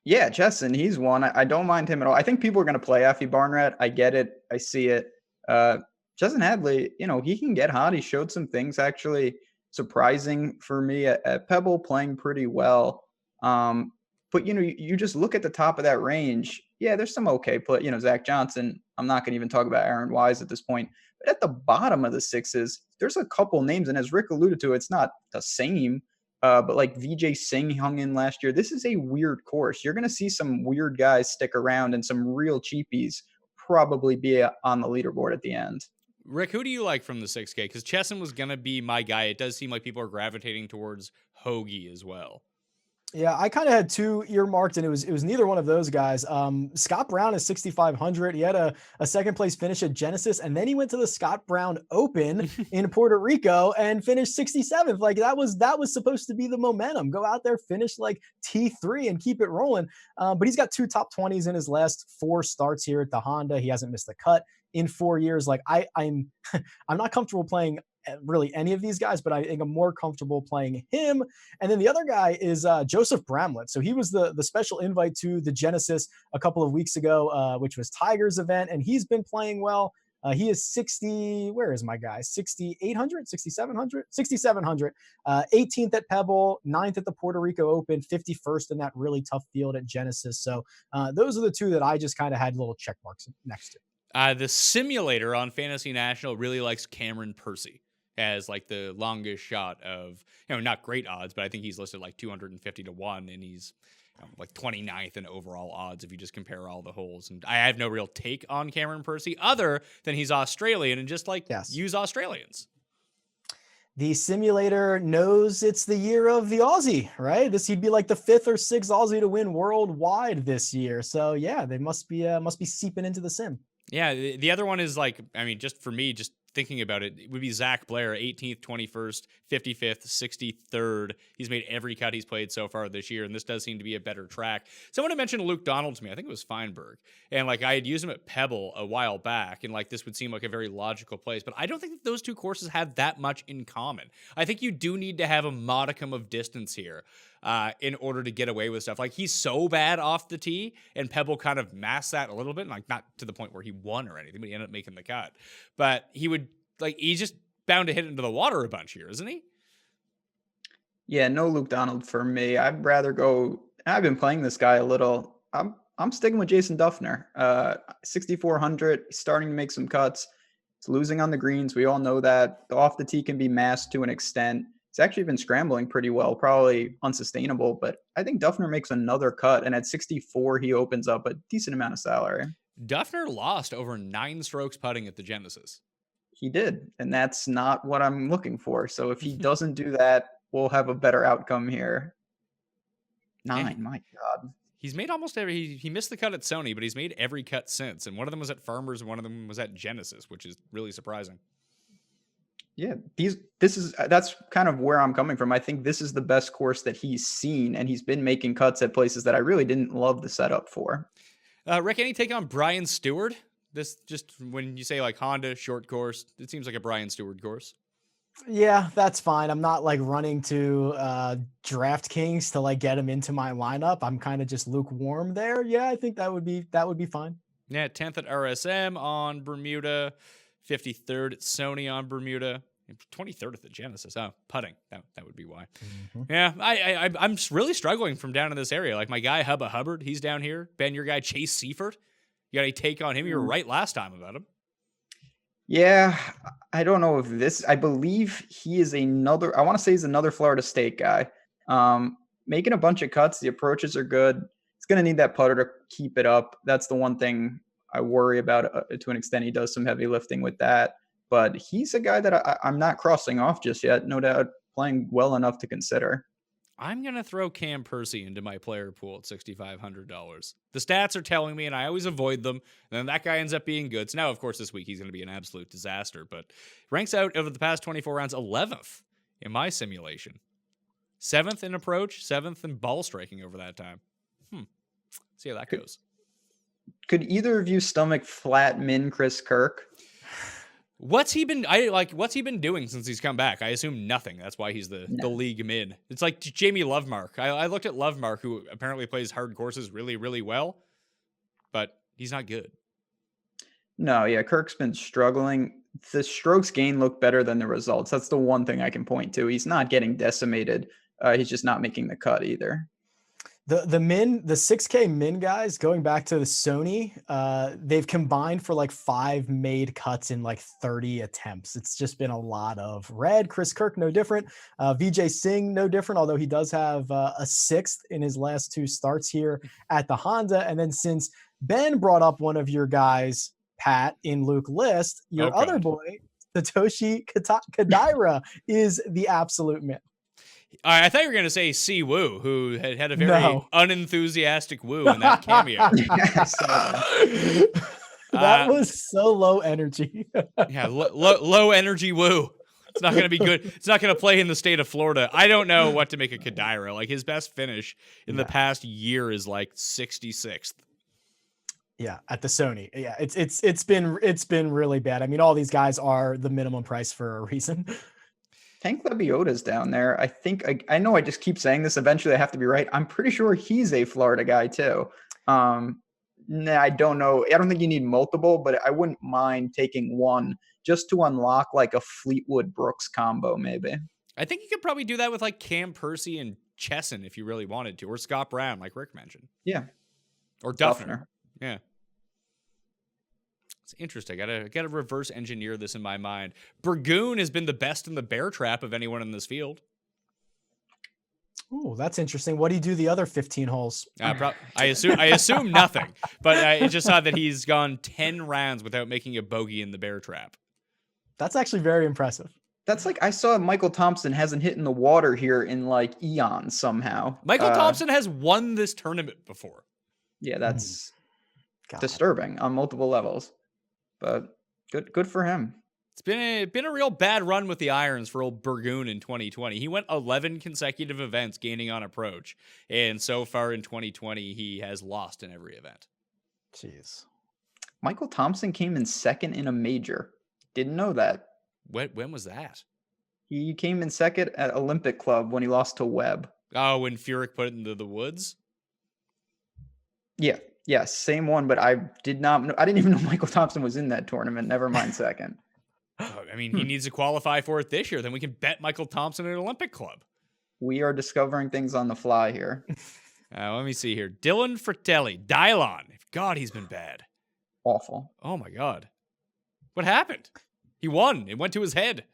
yeah, Chesson, he's one. I don't mind him at all. I think people are going to play Effie Barnrat. I get it. I see it. Chesson Hadley, he can get hot. He showed some things actually surprising for me at Pebble, playing pretty well. But, you just look at the top of that range. Yeah, there's some okay play. Zach Johnson. I'm not going to even talk about Aaron Wise at this point. But at the bottom of the sixes, there's a couple names. And as Rick alluded to, it's not the same. But like Vijay Singh hung in last year. This is a weird course. You're going to see some weird guys stick around and some real cheapies probably be on the leaderboard at the end. Rick, who do you like from the 6K? Because Chesson was going to be my guy. It does seem like people are gravitating towards Hoagie as well. Yeah, I kind of had two earmarked, and it was neither one of those guys. Scott Brown is 6,500. He had a second place finish at Genesis, and then he went to the Scott Brown Open in Puerto Rico and finished 67th. Like that was supposed to be the momentum. Go out there, finish like T3 and keep it rolling. But he's got two top 20s in his last 4 starts here at the Honda. He hasn't missed a cut in 4 years. Like I'm not comfortable playing really any of these guys, but I think I'm more comfortable playing him. And then the other guy is Joseph Bramlett. So he was the special invite to the Genesis a couple of weeks ago, which was Tiger's event, and he's been playing well. He is 60. Where is my guy? 6,800, 6,700, 6,700. 18th at Pebble, 9th at the Puerto Rico Open, 51st in that really tough field at Genesis. So those are the two that I just kind of had little check marks next to. The simulator on Fantasy National really likes Cameron Percy as like the longest shot of, not great odds, but I think he's listed like 250 to 1, and he's like 29th in overall odds if you just compare all the holes. And I have no real take on Cameron Percy other than he's Australian and just use Australians. The simulator knows it's the year of the Aussie, right? He'd be like the 5th or 6th Aussie to win worldwide this year. So yeah, they must be seeping into the sim. Yeah, the other one is just for me, just thinking about it, it would be Zach Blair, 18th, 21st, 55th, 63rd. He's made every cut he's played so far this year, and this does seem to be a better track. Someone had mentioned Luke Donald to me. I think it was Feinberg. And I had used him at Pebble a while back, and this would seem like a very logical place. But I don't think that those two courses have that much in common. I think you do need to have a modicum of distance here in order to get away with stuff. He's so bad off the tee, and Pebble kind of masked that a little bit, not to the point where he won or anything, but he ended up making the cut. But he's just bound to hit into the water a bunch here, isn't he? Yeah, no Luke Donald for me. I'd rather go. I've been playing this guy a little. I'm sticking with Jason Duffner. 6,400, starting to make some cuts. It's losing on the greens. We all know that. The off the tee can be masked to an extent. He's actually been scrambling pretty well, probably unsustainable, but I think Duffner makes another cut, and at 64, he opens up a decent amount of salary. Duffner lost over 9 strokes putting at the Genesis. He did, and that's not what I'm looking for. So if he doesn't do that, we'll have a better outcome here. 9, my God. He's made almost every. He missed the cut at Sony, but he's made every cut since, and one of them was at Farmers, and one of them was at Genesis, which is really surprising. Yeah, that's kind of where I'm coming from. I think this is the best course that he's seen, and he's been making cuts at places that I really didn't love the setup for. Rick, any take on Brian Stewart? This just when you say Honda short course, it seems like a Brian Stewart course. Yeah, that's fine. I'm not running to DraftKings to get him into my lineup. I'm kind of just lukewarm there. Yeah, I think that would be fine. Yeah, 10th at RSM on Bermuda, 53rd at Sony on Bermuda, 23rd at the Genesis. Oh, putting. That would be why. Yeah, I'm really struggling from down in this area. Like my guy Hubba Hubbard, he's down here. Ben, your guy Chase Seifert, you got any take on him? You were right last time about him. Yeah, I don't know if this. I believe he is another. I want to say he's another Florida State guy. Making a bunch of cuts. The approaches are good. He's going to need that putter to keep it up. That's the one thing I worry about to an extent. He does some heavy lifting with that, but he's a guy that I'm not crossing off just yet. No doubt playing well enough to consider. I'm going to throw Cam Percy into my player pool at $6,500. The stats are telling me, and I always avoid them, and then that guy ends up being good. So now, of course, this week he's going to be an absolute disaster, but ranks out over the past 24 rounds 11th in my simulation. 7th in approach, 7th in ball striking over that time. See how that goes. Could either of you stomach flat min Chris Kirk? What's he been doing since he's come back? I assume nothing. That's why he's the league mid. It's like Jamie Lovemark. I looked at Lovemark, who apparently plays hard courses really, really well, but he's not good. No, yeah, Kirk's been struggling. The strokes gain look better than the results. That's the one thing I can point to. He's not getting decimated. He's just not making the cut either. The 6K min guys, going back to the Sony, they've combined for like 5 made cuts in like 30 attempts. It's just been a lot of red. Chris Kirk, no different. Vijay Singh, no different, although he does have a 6th in his last 2 starts here at the Honda. And then since Ben brought up one of your guys, Pat, in Luke List, your other boy, Satoshi Kodaira, is the absolute min. I thought you were going to say Si Woo, who had a very unenthusiastic woo in that cameo. That was so low energy. Yeah, low energy woo. It's not going to be good. It's not going to play in the state of Florida. I don't know what to make of Kodaira. Like his best finish in the past year is like 66th. Yeah, at the Sony. Yeah, it's been really bad. I mean, all these guys are the minimum price for a reason. Tank Lebiota's down there. I think I know I just keep saying this. Eventually I have to be right. I'm pretty sure he's a Florida guy too. I don't know. I don't think you need multiple, but I wouldn't mind taking one just to unlock like a Fleetwood Brooks combo maybe. I think you could probably do that with like Cam Percy and Chesson if you really wanted to, or Scott Brown like Rick mentioned. Yeah. Or Duffner. Yeah. It's interesting. I gotta reverse engineer this in my mind. Burgoon has been the best in the bear trap of anyone in this field. Oh, that's interesting. What do you do the other 15 holes? I assume nothing, but I just saw that he's gone 10 rounds without making a bogey in the bear trap. That's actually very impressive. That's like I saw Michael Thompson hasn't hit in the water here in like eons somehow. Michael Thompson has won this tournament before. Yeah, that's disturbing on multiple levels. But good for him. It's been a real bad run with the irons for old Burgoon in 2020. He went 11 consecutive events gaining on approach, and so far in 2020 he has lost in every event. Jeez. Michael Thompson came in 2nd in a major. Didn't know that. When was that? He came in 2nd at Olympic Club when he lost to Webb. Oh, when Furyk put it into the woods? Yeah. Yes, same one, but I didn't even know Michael Thompson was in that tournament. Never mind 2nd. I mean, he needs to qualify for it this year. Then we can bet Michael Thompson at an Olympic Club. We are discovering things on the fly here. Let me see here. Dylan Fratelli. Dylon. God, he's been bad. Awful. Oh, my God. What happened? He won. It went to his head.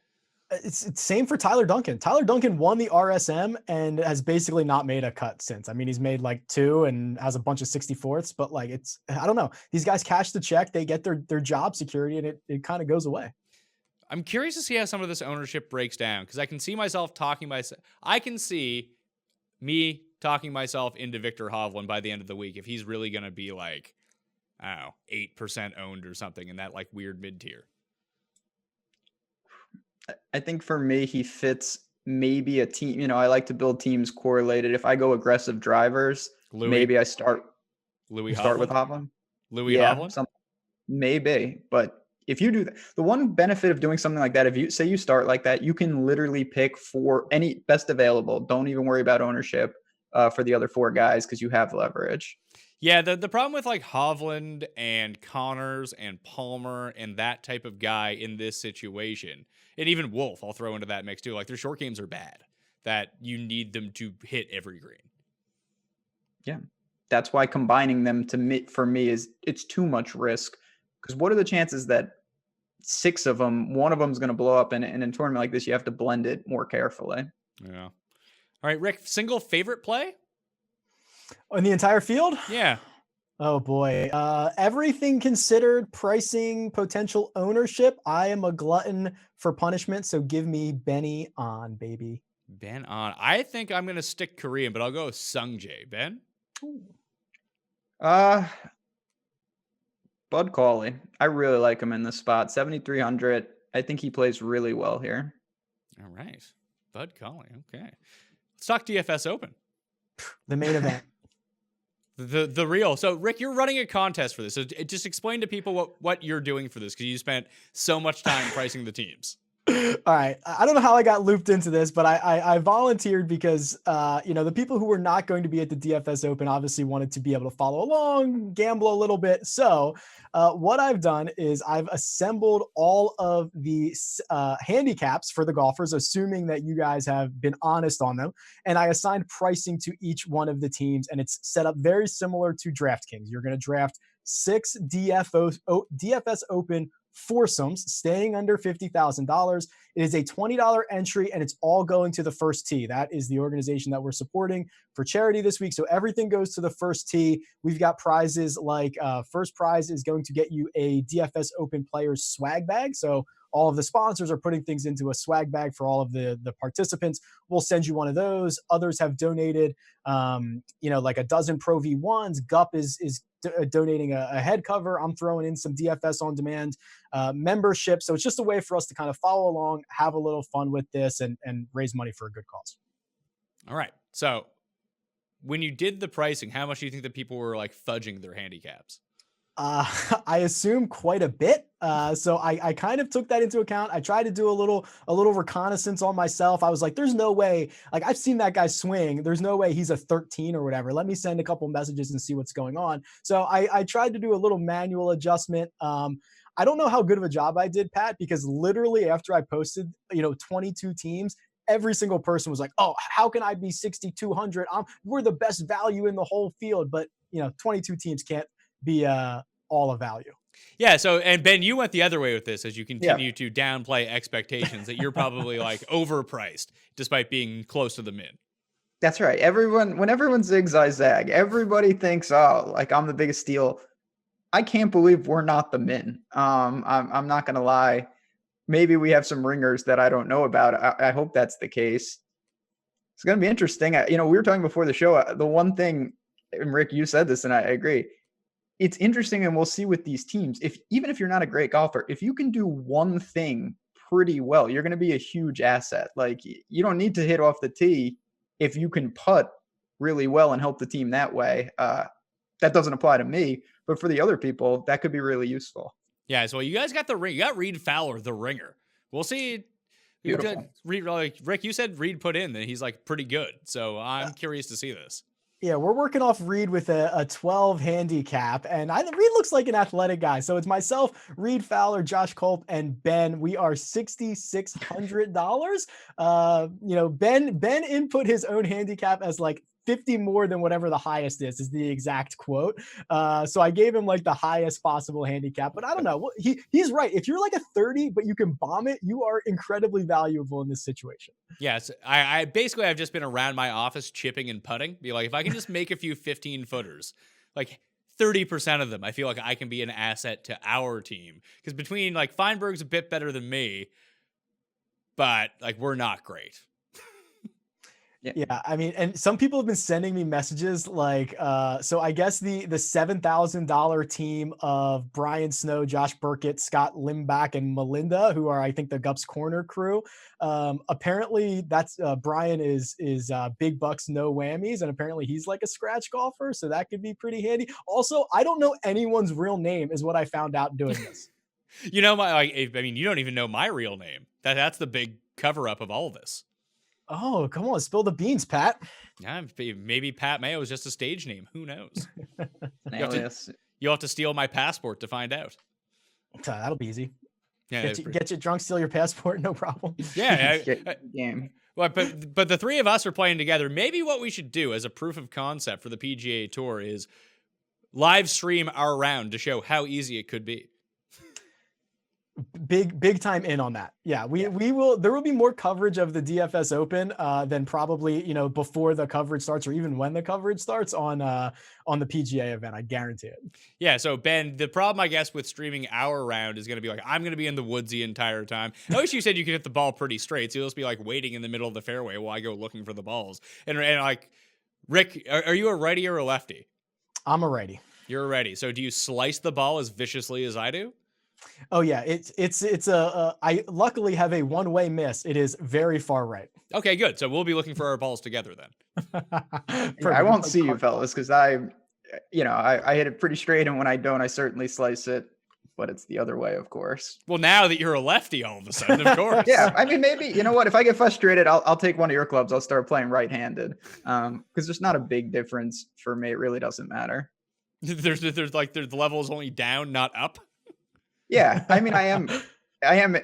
It's same for Tyler Duncan. Tyler Duncan won the RSM and has basically not made a cut since. I mean, he's made like 2 and has a bunch of 64ths, but like I don't know. These guys cash the check, they get their job security, and it kind of goes away. I'm curious to see how some of this ownership breaks down, because I can see myself I can see me talking myself into Victor Hovland by the end of the week if he's really going to be like, I don't know, 8% owned or something in that like weird mid tier. I think for me, he fits maybe a team. You know, I like to build teams correlated. If I go aggressive drivers, maybe I start with Hovland. Hovland? Maybe. But if you do that, the one benefit of doing something like that, if you say you start like that, you can literally pick for any best available. Don't even worry about ownership for the other 4 guys because you have leverage. Yeah, the problem with like Hovland and Connors and Palmer and that type of guy in this situation, and even Wolf, I'll throw into that mix too. Like their short games are bad, that you need them to hit every green. Yeah, that's why combining them for me is it's too much risk. Because what are the chances that 6 of them, one of them is going to blow up, and in a tournament like this, you have to blend it more carefully. Yeah. All right, Rick, single favorite play? In the entire field? Yeah. Oh boy. Everything considered, pricing, potential ownership. I am a glutton for punishment, so give me Benny on, baby. Ben on. I think I'm gonna stick Korean, but I'll go with Sungjae. Ben? Bud Cauley. I really like him in this spot. 7,300. I think he plays really well here. All right. Bud Cauley. Okay. Let's talk DFS Open. The main event. The real. So Rick, you're running a contest for this. So just explain to people what you're doing for this, because you spent so much time pricing the teams. All right. I don't know how I got looped into this, but I volunteered because, the people who were not going to be at the DFS Open obviously wanted to be able to follow along, gamble a little bit. So what I've done is I've assembled all of the handicaps for the golfers, assuming that you guys have been honest on them. And I assigned pricing to each one of the teams, and it's set up very similar to DraftKings. You're going to draft 6 DFS Open foursomes, staying under $50,000. It is a $20 entry, and it's all going to the First Tee. That is the organization that we're supporting for charity this week. So everything goes to the First Tee. We've got prizes like first prize is going to get you a DFS Open Players swag bag. So all of the sponsors are putting things into a swag bag for all of the participants. We'll send you one of those. Others have donated, like a dozen Pro V1s. Gup is donating a head cover. I'm throwing in some DFS on demand membership. So it's just a way for us to kind of follow along, have a little fun with this, and raise money for a good cause. All right. So when you did the pricing, how much do you think that people were like fudging their handicaps? I assume quite a bit. So I kind of took that into account. I tried to do a little reconnaissance on myself. I was like, there's no way, like I've seen that guy swing. There's no way he's a 13 or whatever. Let me send a couple messages and see what's going on. So I tried to do a little manual adjustment. I don't know how good of a job I did, Pat, because literally after I posted, 22 teams, every single person was like, oh, how can I be 6,200? We're the best value in the whole field. But 22 teams can't be all of value. Yeah. So, and Ben, you went the other way with this as you continue to downplay expectations that you're probably like overpriced despite being close to the min. That's right. When everyone zigs, I zag. Everybody thinks, oh, like I'm the biggest steal. I can't believe we're not the min. I'm not going to lie. Maybe we have some ringers that I don't know about. I hope that's the case. It's going to be interesting. We were talking before the show. The one thing, and Rick, you said this, and I agree. It's interesting, and we'll see with these teams. Even if you're not a great golfer, if you can do one thing pretty well, you're going to be a huge asset. Like you don't need to hit off the tee if you can putt really well and help the team that way. That doesn't apply to me, but for the other people, that could be really useful. Yeah, so you guys got the ring. You got Reed Fowler, the ringer. We'll see. Rick, you said Reed put in that he's like pretty good. So I'm curious to see this. Yeah, we're working off Reed with a 12 handicap, and Reed looks like an athletic guy. So it's myself, Reed Fowler, Josh Culp, and Ben. We are $6,600. Ben input his own handicap as like 50 more than whatever the highest is the exact quote. So I gave him like the highest possible handicap, but I don't know. He's right. If you're like a 30, but you can bomb it, you are incredibly valuable in this situation. Yes. I've just been around my office chipping and putting. Be like, if I can just make a few 15 footers, like 30% of them, I feel like I can be an asset to our team. Because between like Feinberg's a bit better than me, but like we're not great. Yeah, I mean, and some people have been sending me messages like, so I guess the $7,000 team of Brian Snow, Josh Burkett, Scott Limbach, and Melinda, who are, I think, the Gups Corner crew. Apparently, that's Brian is big bucks, no whammies, and apparently he's like a scratch golfer, so that could be pretty handy. Also, I don't know anyone's real name, is what I found out doing this. You don't even know my real name. That's the big cover up of all of this. Oh, come on, spill the beans, Pat. Yeah, maybe Pat Mayo is just a stage name. Who knows? Alias. You'll have to steal my passport to find out. That'll be easy. Yeah, Get you drunk, steal your passport, no problem. yeah. Game. Well, but the three of us are playing together. Maybe what we should do as a proof of concept for the PGA Tour is live stream our round to show how easy it could be. Big time in on that. Yeah, we will. There will be more coverage of the DFS Open than probably before the coverage starts or even when the coverage starts on the PGA event. I guarantee it. Yeah. So Ben, the problem I guess with streaming our round is going to be like I'm going to be in the woods the entire time. At least you said you could hit the ball pretty straight, so you'll just be like waiting in the middle of the fairway while I go looking for the balls. And like Rick, are you a righty or a lefty? I'm a righty. You're a righty. So do you slice the ball as viciously as I do? Oh yeah, I luckily have a one-way miss. It is very far right. Okay, good. So we'll be looking for our balls together then. I won't see you fellas because I hit it pretty straight, and when I don't, I certainly slice it. But it's the other way, of course. Well, now that you're a lefty, all of a sudden, of course. Yeah, I mean, maybe you know what? If I get frustrated, I'll take one of your clubs. I'll start playing right-handed because there's not a big difference for me. It really doesn't matter. There's the level is only down, not up. Yeah, I mean, I am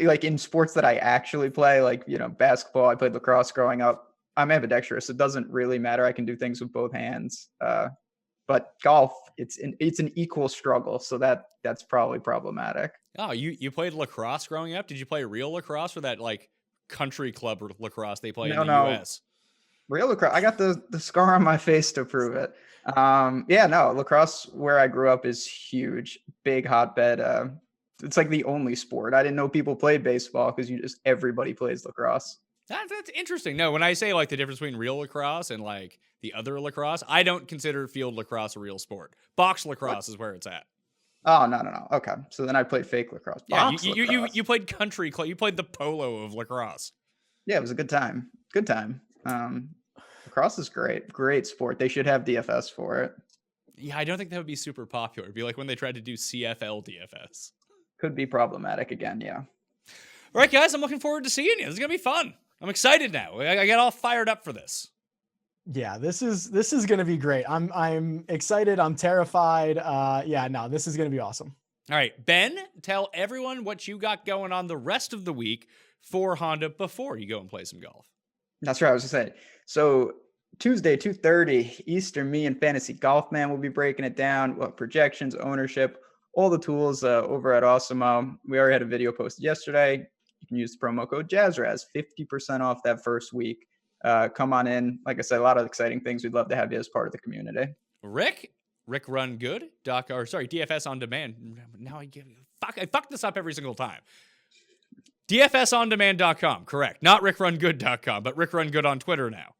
like in sports that I actually play, like, basketball. I played lacrosse growing up. I'm ambidextrous. It doesn't really matter. I can do things with both hands. But golf, it's an equal struggle. So that's probably problematic. Oh, you played lacrosse growing up? Did you play real lacrosse or that like country club lacrosse they play in the US? Real lacrosse. I got the scar on my face to prove it. Lacrosse where I grew up is huge, big hotbed. It's like the only sport. I didn't know people played baseball because everybody plays lacrosse. That's interesting. No, when I say like the difference between real lacrosse and like the other lacrosse, I don't consider field lacrosse a real sport. Box lacrosse is where it's at. Oh, no. Okay. So then I played fake lacrosse. Box lacrosse. You played country club. You played the polo of lacrosse. Yeah, it was a good time. Good time. Lacrosse is great. Great sport. They should have DFS for it. Yeah, I don't think that would be super popular. It'd be like when they tried to do CFL DFS. Could be problematic again, yeah. All right, guys, I'm looking forward to seeing you. This is going to be fun. I'm excited now. I get all fired up for this. Yeah, this is going to be great. I'm excited. I'm terrified. This is going to be awesome. All right, Ben, tell everyone what you got going on the rest of the week for Honda before you go and play some golf. That's right. I was going to say, so Tuesday, 2:30 Eastern, me and Fantasy Golf Man will be breaking it down. What projections, ownership, all the tools over at Awesemo. We already had a video posted yesterday. You can use the promo code JazzRaz, 50% off that first week. Come on in. Like I said, a lot of exciting things. We'd love to have you as part of the community. DFS on demand. Now I fuck this up every single time. DFSondemand.com, correct. Not RickRunGood.com, but RickRunGood on Twitter now.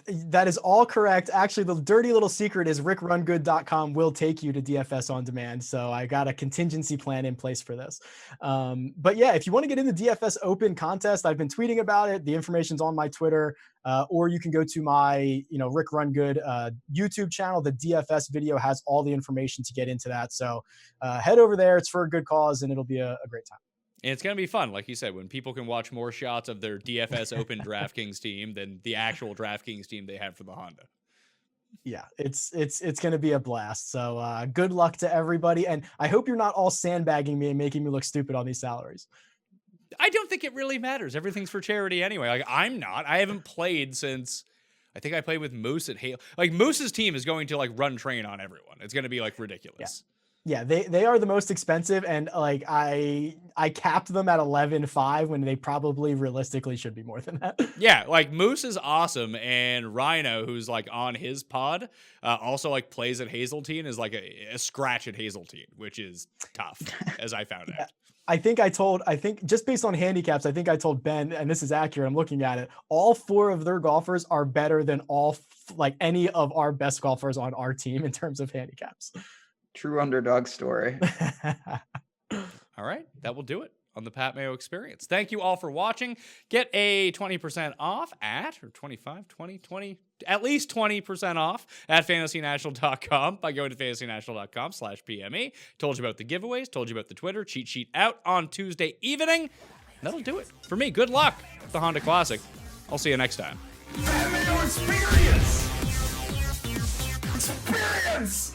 That is all correct. Actually, the dirty little secret is rickrungood.com will take you to DFS on demand. So I got a contingency plan in place for this. But yeah, if you want to get in the DFS Open contest, I've been tweeting about it. The information's on my Twitter, or you can go to my, Rick Run Good YouTube channel. The DFS video has all the information to get into that. So head over there. It's for a good cause, and it'll be a great time. And it's going to be fun, like you said, when people can watch more shots of their DFS Open DraftKings team than the actual DraftKings team they have for the Honda. Yeah, it's going to be a blast. So good luck to everybody. And I hope you're not all sandbagging me and making me look stupid on these salaries. I don't think it really matters. Everything's for charity anyway. Like, I'm not. I haven't played since I think I played with Moose at Hale. Like, Moose's team is going to like run train on everyone. It's going to be like ridiculous. Yeah, they are the most expensive, and like I capped them at 11.5 when they probably realistically should be more than that. Yeah, like Moose is awesome, and Rhino, who's like on his pod, also like plays at Hazeltine, is like a scratch at Hazeltine, which is tough, as I found out. I think just based on handicaps, I think I told Ben, and this is accurate, I'm looking at it, all 4 of their golfers are better than any of our best golfers on our team in terms of handicaps. True underdog story. All right, that will do it on the Pat Mayo Experience. Thank you all for watching. Get a 20% off at least 20% off at fantasynational.com by going to fantasynational.com/PME. Told you about the giveaways, told you about the Twitter cheat sheet out on Tuesday evening. That'll do it for me. Good luck with the Honda Classic. I'll see you next time. That Mayo experience. Experience.